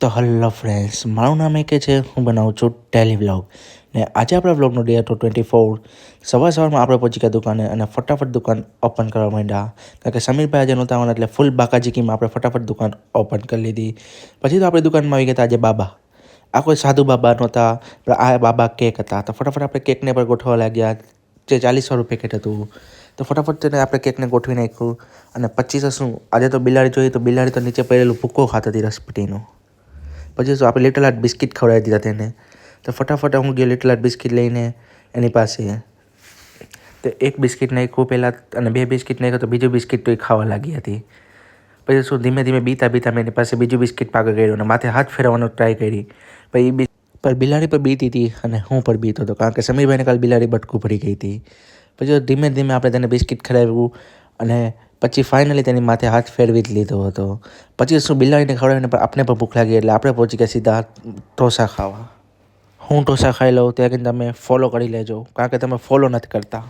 તો hello friends, મારું નામ એક છે. હું બનાવું છું ડેલી વ્લોગ ને આજે આપણા વ્લોગનો ડે હતો 24. સવારમાં આપણે પહોંચી ગયા દુકાને અને ફટાફટ દુકાન ઓપન કરવા માંડ્યા. કારણ કે સમીરભાઈ આજે નહોતા આવવાના એટલે ફૂલ બાકાજીકીમાં આપણે ફટાફટ દુકાન ઓપન કરી લીધી. પછી તો આપણી દુકાનમાં આવી ગયા હતા આજે બાબા. આ કોઈ સાધુ બાબા નહોતા, પણ આ બાબા કેક હતા. તો ફટાફટ આપણે કેકને પર ગોઠવવા લાગ્યા. જે 40 પેકેટ હતું તો ફટાફટ તેને આપણે કેકને ગોઠવી નાખ્યું. અને 25 શું આજે તો બિલાડી જોઈએ તો બિલાડી તો નીચે પડેલું ભૂકો ખાતી હતી રસપટીનું. પછી શું આપણે લિટલ આર્ટ બિસ્કિટ ખવડાવી દીધા તેને. તો ફટાફટ હું ગયો લિટલ આર્ટ બિસ્કિટ લઈને એની પાસે. તો એક બિસ્કિટ નાખ્યું પહેલાં અને 2 બિસ્કિટ નાખ્યું તો બીજું બિસ્કિટ તો એ ખાવા લાગી હતી. પછી શું ધીમે ધીમે બીતા મેં એની પાસે બીજું બિસ્કિટ પાકર કર્યું અને માથે હાથ ફેરવવાનો ટ્રાય કરી. પછી પર બિલાડી પર બીતી હતી અને હું પણ બીતો હતો કારણ કે સમીરભાઈને કાલ બિલાડી બટકું ભરી ગઈ હતી. પછી ધીમે ધીમે આપણે તેને બિસ્કિટ ખવડાવ્યું અને પછી ફાઇનલી તેની માથે હાથ ફેરવી જ લીધો હતો. પછી શું બિલાડીને ખવડાવીને પણ આપણે પણ ભૂખ લાગી એટલે આપણે પહોંચી ગયા સીધા ઢોસા ખાવા. હું ઢોસા ખાઈ લઉં ત્યાં તમે ફોલો કરી લેજો કારણ કે તમે ફોલો નથી કરતા.